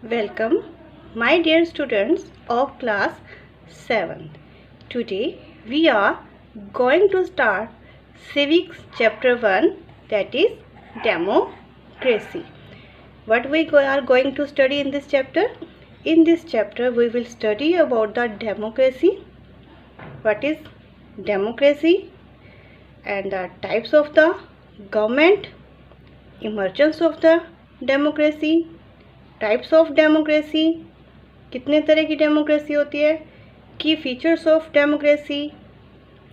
Welcome, my dear students of class 7th. Today we are going to start Civics chapter 1, that is Democracy. What we are going to study in this chapter? In this chapter we will study about the democracy. What is democracy? And the types of the government, emergence of the democracy, types of democracy, कितने तरह की democracy होती है, की features of democracy,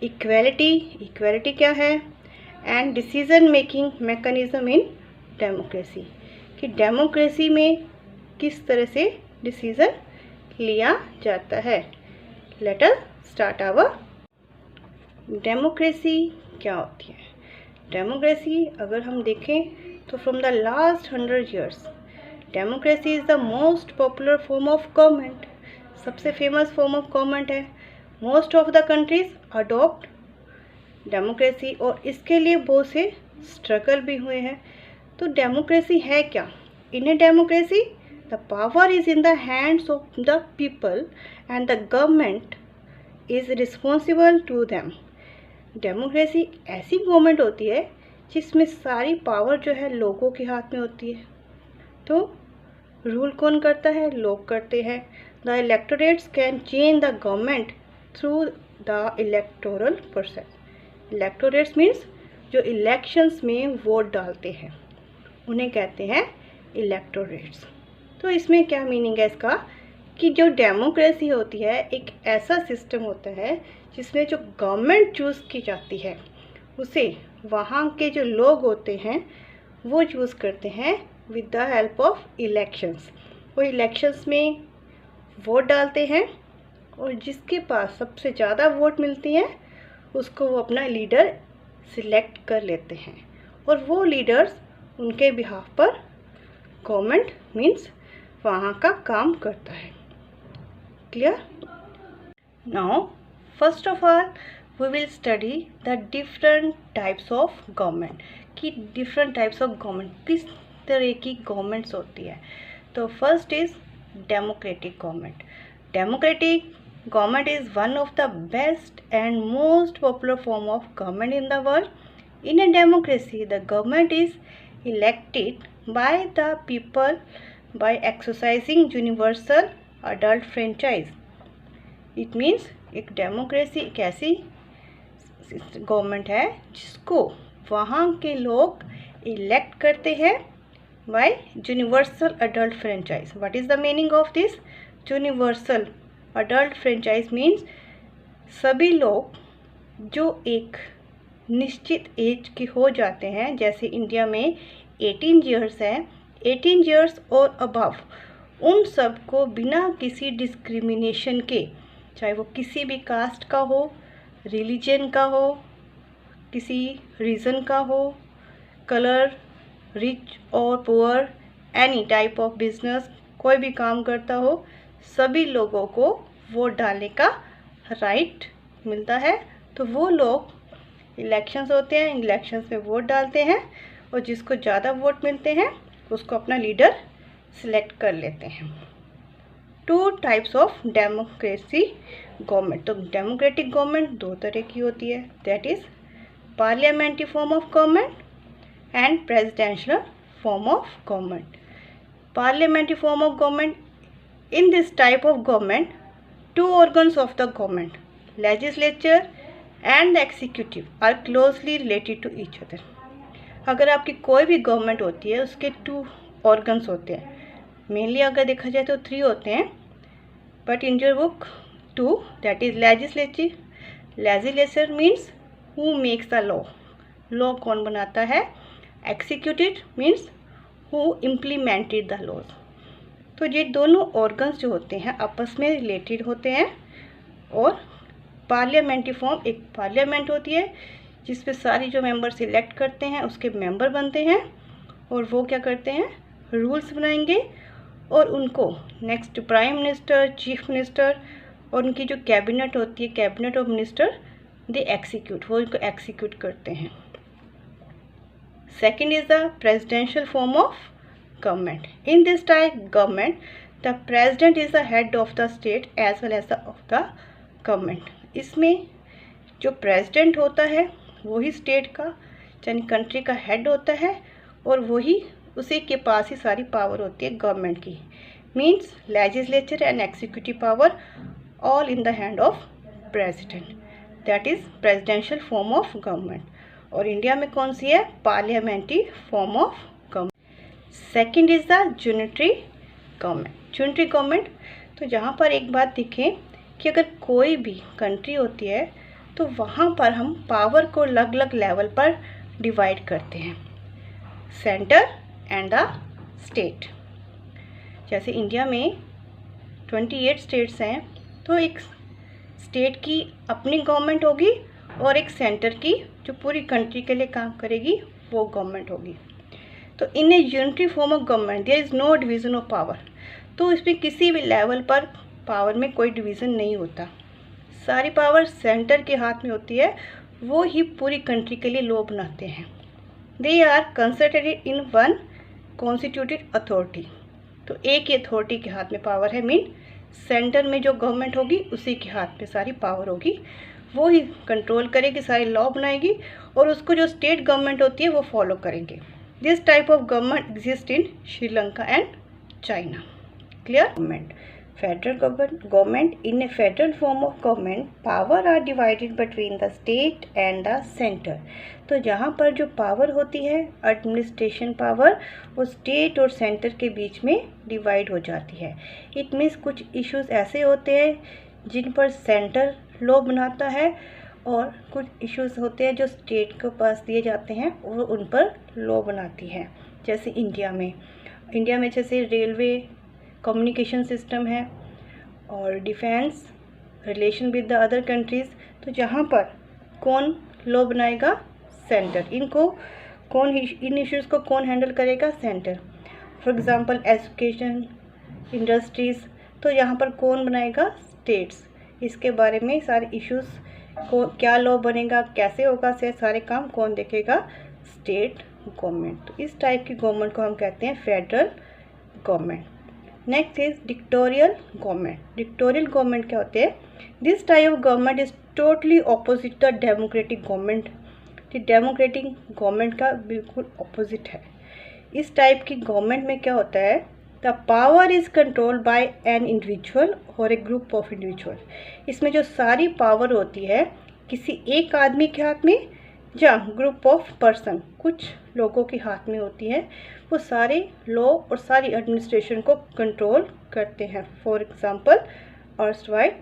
equality क्या है, and decision making mechanism in democracy, कि democracy में किस तरह से डिसीजन लिया जाता है. Let us start our. Democracy क्या होती है? डेमोक्रेसी अगर हम देखें तो from the last 100 years democracy is the most popular form of government. सबसे फेमस फॉर्म ऑफ गवर्नमेंट है. Most of the countries adopt democracy और इसके लिए बहुत से स्ट्रगल भी हुए हैं. तो डेमोक्रेसी है क्या? In a democracy the power is in the hands of the people and the government is responsible to them. Democracy ऐसी गवर्नमेंट होती है जिसमें सारी पावर जो है लोगों के हाथ में होती है. तो रूल कौन करता है? लोग करते हैं. The electorates can change the government through the electoral process. Electorates means जो इलेक्शंस में वोट डालते हैं उन्हें कहते हैं इलेक्टोरेट्स. तो इसमें क्या मीनिंग है इसका, कि जो डेमोक्रेसी होती है एक ऐसा सिस्टम होता है जिसमें जो गवर्नमेंट चूज़ की जाती है उसे वहाँ के जो लोग होते हैं वो चूज़ करते हैं with the help of elections. वो इलेक्शंस में वोट डालते हैं और जिसके पास सबसे ज़्यादा वोट मिलती हैं उसको वो अपना लीडर सिलेक्ट कर लेते हैं और वो लीडर्स उनके बिहाफ पर गवर्नमेंट मीन्स वहाँ का काम करता है. Clear? Now first of all we will study the different types of government, कि डिफरेंट टाइप्स ऑफ गवर्नमेंट किस तरह की गवर्नमेंट्स होती है. तो first is democratic government. Democratic government is one of the best and most popular form of government in the world. In a democracy the government is elected by the people by exercising universal adult franchise. It means एक democracy एक ऐसी government है जिसको वहाँ के लोग elect करते हैं by universal adult franchise. What is the meaning of this? Universal adult franchise means सभी लोग जो एक निश्चित एज के हो जाते हैं, जैसे इंडिया में 18 years है, 18 years और अबव, उन सब को बिना किसी डिस्क्रिमिनेशन के, चाहे वो किसी भी कास्ट का हो, रिलीजन का हो, किसी रीजन का हो, कलर, रिच और poor, any type of business, कोई भी काम करता हो, सभी लोगों को वोट डालने का राइट मिलता है. तो वो लोग इलेक्शंस होते हैं, इलेक्शंस में वोट डालते हैं और जिसको ज़्यादा वोट मिलते हैं उसको अपना लीडर सिलेक्ट कर लेते हैं. Two types of democracy government. तो डेमोक्रेटिक गवर्नमेंट दो तरह की होती है, that is parliamentary form of government and presidential form of government. Parliamentary form of government, in this type of government two organs of the government, legislature and the executive, are closely related to each other. अगर आपकी कोई भी government होती है उसके to organs होते हैं. Mainly अगर देखा जाए तो 3 होते हैं, but in your book 2, that is legislature. Legislature means who makes the law. Law कौन बनाता है? Executive means who implemented the laws. तो ये दोनों ऑर्गन्स जो होते हैं आपस में रिलेटेड होते हैं. और पार्लियामेंट्री फॉर्म, एक पार्लियामेंट होती है जिसपे सारी जो मेंबर सिलेक्ट करते हैं उसके मेंबर बनते हैं और वो क्या करते हैं? रूल्स बनाएंगे और उनको next prime minister, chief minister और उनकी जो कैबिनेट होती है, cabinet of minister, they execute, वो इनको एक्सिक्यूट करते हैं. Second is the presidential form of government. In this type government, the president is the head of the state as well as of the government. इसमें जो president होता है वही state का यानी कंट्री का हेड होता है और वही उसी के पास ही सारी पावर होती है गवर्नमेंट की. Means legislature and executive power all in the hand of president. That is presidential form of government. और इंडिया में कौन सी है? Parliamentary form of government. Second is the unitary government. Unitary government, तो जहाँ पर एक बात दिखे कि अगर कोई भी कंट्री होती है तो वहाँ पर हम पावर को अलग अलग लेवल पर डिवाइड करते हैं, सेंटर एंड द स्टेट. जैसे इंडिया में 28 स्टेट्स हैं, तो एक स्टेट की अपनी गवर्नमेंट होगी और एक सेंटर की जो पूरी कंट्री के लिए काम करेगी वो गवर्नमेंट होगी. तो in a unitary form of government there is no division of power. तो इसमें किसी भी लेवल पर पावर में कोई डिवीज़न नहीं होता, सारी पावर सेंटर के हाथ में होती है, वो ही पूरी कंट्री के लिए लॉ बनाते हैं. They are concentrated in one constituted authority. तो एक ही अथॉरिटी के हाथ में पावर है, मीन सेंटर में जो गवर्नमेंट होगी उसी के हाथ में सारी पावर होगी, वो ही कंट्रोल करेगी, सारी लॉ बनाएगी और उसको जो स्टेट गवर्नमेंट होती है वो फॉलो करेंगे. This type of government exist in Sri Lanka and China. Clear? Government, federal government. In a federal form of government, power are divided between the state and the center. तो जहाँ पर जो पावर होती है एडमिनिस्ट्रेशन पावर, वो state और centre के बीच में डिवाइड हो जाती है. इट मीन्स कुछ इश्यूज ऐसे होते हैं जिन पर सेंटर लॉ बनाता है और कुछ इश्यूज होते हैं जो स्टेट के पास दिए जाते हैं और उन पर लॉ बनाती है. जैसे इंडिया में जैसे रेलवे, कम्युनिकेशन सिस्टम है और defence, relation with the other countries. तो जहाँ पर कौन लॉ बनाएगा? सेंटर. इन इश्यूज़ को कौन हैंडल करेगा? Centre. For example education, industries, तो यहाँ पर कौन बनाएगा? स्टेट्स. इसके बारे में सारे इश्यूज़ को क्या लॉ बनेगा, कैसे होगा, से सारे काम कौन देखेगा? State government. तो इस टाइप की गवर्नमेंट को हम कहते हैं federal government. Next is dictatorial government. Dictatorial government क्या होते हैं? This type of government is totally opposite the democratic government. Democratic government का बिल्कुल ऑपोजिट है. इस टाइप की गवर्नमेंट में क्या होता है? The power is control by an individual और ए ग्रुप ऑफ इंडिविजुअल. इसमें जो सारी पावर होती है किसी एक आदमी के हाथ में या ग्रुप ऑफ पर्सन, कुछ लोगों के हाथ में होती है. वो सारे लॉ और सारी एडमिनिस्ट्रेशन को कंट्रोल करते हैं. फॉर एग्जांपल अर्स्टवाइल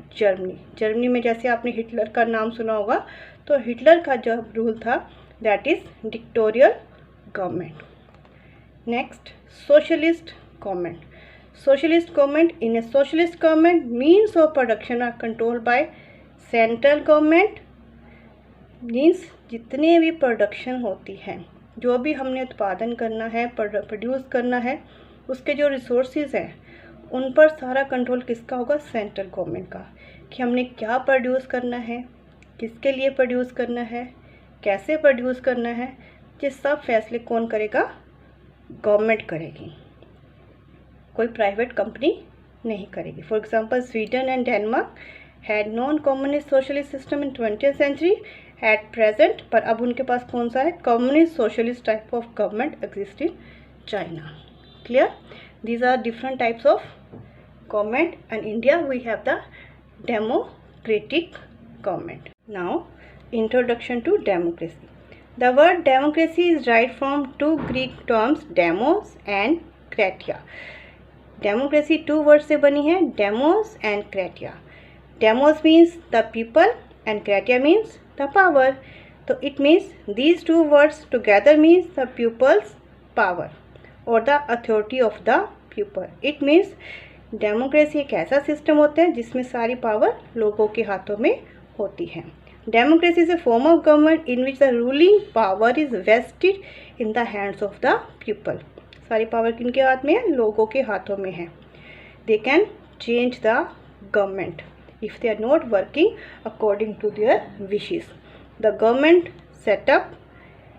जर्मनी में जैसे आपने हिटलर का नाम सुना होगा, तो हिटलर का जो रूल था that is dictatorial government. Next, socialist government. Socialist government. In a socialist government means of production are control by central government. Means जितने भी प्रोडक्शन होती हैं, जो भी हमने उत्पादन करना है, प्रोड्यूस करना है, उसके जो रिसोर्सेज हैं उन पर सारा कंट्रोल किसका होगा? सेंट्रल गवर्नमेंट का. कि हमने क्या प्रोड्यूस करना है, किसके लिए प्रोड्यूस करना है, कैसे प्रोड्यूस करना है, ये सब फैसले कौन करेगा? गवर्नमेंट करेगी, कोई प्राइवेट कंपनी नहीं करेगी. For example Sweden and Denmark had non communist socialist system in 20th century at present, पर अब उनके पास कौन सा है? Communist socialist type of government exist in China. Clear? These are different types of government and India we have the democratic government. Now introduction to democracy. The word democracy is right from two Greek terms demos and kratia. Democracy 2 word से बनी है, demos and kratia. Demos means the people and kratia means the power. So it means these 2 words together means the people's power or the authority of the people. It means democracy एक ऐसा system होता है जिसमें सारी power लोगों के हाथों में होती है. Democracy is a form of government in which the ruling power is vested in the hands of the people. सारी पावर किनके हाथ में है? लोगों के हाथों में है. They can change the government if they are not working according to their wishes. The government set up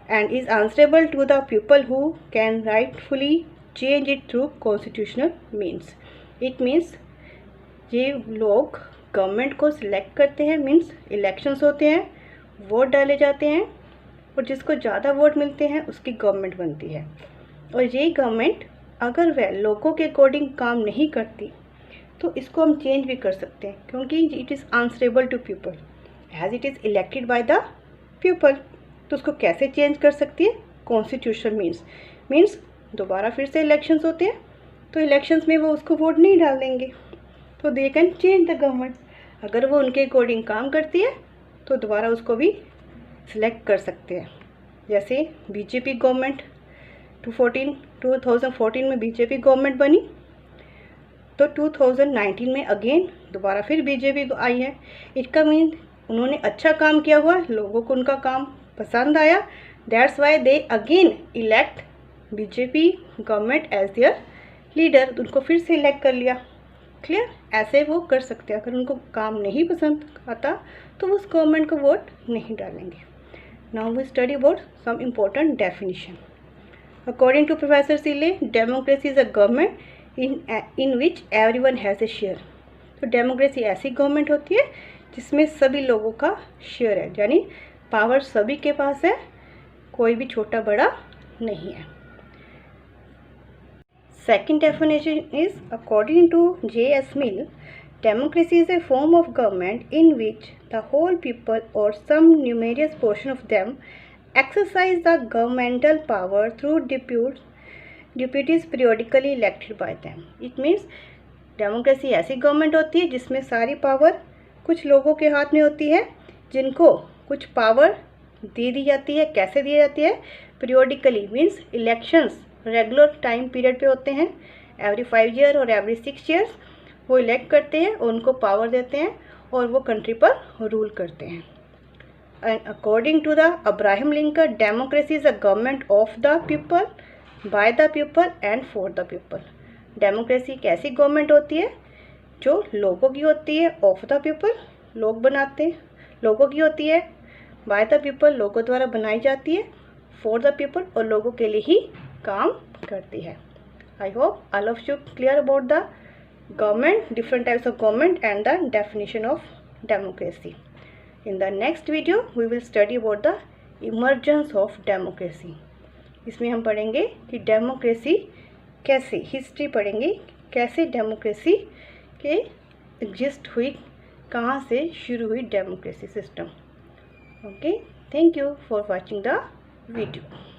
and is answerable to the people who can rightfully change it through constitutional means. It means ये लोग government को select करते हैं, means elections होते हैं, vote डाले जाते हैं और जिसको ज़्यादा वोट मिलते हैं उसकी गवर्नमेंट बनती है। और यही गवर्नमेंट अगर वह लोगों के अकॉर्डिंग काम नहीं करती तो इसको हम चेंज भी कर सकते हैं, क्योंकि it is answerable to people as it is elected by the people. तो उसको कैसे चेंज कर सकती है? कॉन्स्टिट्यूशन मीन्स दोबारा फिर से इलेक्शंस होते हैं तो इलेक्शंस में वो उसको वोट नहीं डाल देंगे, तो दे कैन चेंज द गवर्नमेंट। अगर वो उनके अकॉर्डिंग काम करती है तो दोबारा उसको भी सिलेक्ट कर सकते हैं। जैसे बीजेपी गवर्नमेंट 2014 में बीजेपी गवर्नमेंट बनी, तो 2019 में अगेन दोबारा फिर बीजेपी आई है। इसका मीन उन्होंने अच्छा काम किया हुआ, लोगों को उनका काम पसंद आया, that's why they again elect BJP government as their leader. उनको फिर से इलेक्ट कर लिया। क्लियर? ऐसे वो कर सकते हैं। अगर उनको काम नहीं पसंद आता तो वो उस गवर्नमेंट को वोट नहीं डालेंगे। Now we study about some important definition. According to professor Seeley, democracy is a government in which everyone has a share. तो डेमोक्रेसी ऐसी गवर्नमेंट होती है जिसमें सभी लोगों का शेयर है, यानी पावर सभी के पास है, कोई भी छोटा बड़ा नहीं है। Second definition is, according to J.S. Mill, democracy is a form of government in which the whole people or some numerous portion of them exercise the governmental power through deputies periodically elected by them. It means democracy ऐसी government होती है जिसमें सारी power कुछ लोगों के हाथ में होती है, जिनको कुछ पावर दे दी जाती है। कैसे दी जाती है? Periodically means elections regular time period पे होते हैं, एवरी 5 ईयर और एवरी 6 ईयर्स वो इलेक्ट करते हैं और उनको पावर देते हैं और वो कंट्री पर रूल करते हैं। And according to the Abraham Lincoln, democracy is a government of the people, by the people and for the people. Democracy एक ऐसी गवर्नमेंट होती है जो लोगों की होती है, ऑफ द पीपल लोग बनाते हैं, लोगों की होती है, बाय द पीपल लोगों द्वारा बनाई जाती है, फॉर द पीपल और लोगों के लिए ही काम करती है। I hope all of you clear about the government, different types of government and the definition of democracy. In the next video we will study about the emergence of democracy. इसमें हम पढ़ेंगे कि डेमोक्रेसी कैसे, history पढ़ेंगे कैसे democracy के exist हुई, कहाँ से शुरू हुई democracy system. Okay, thank you for watching the video.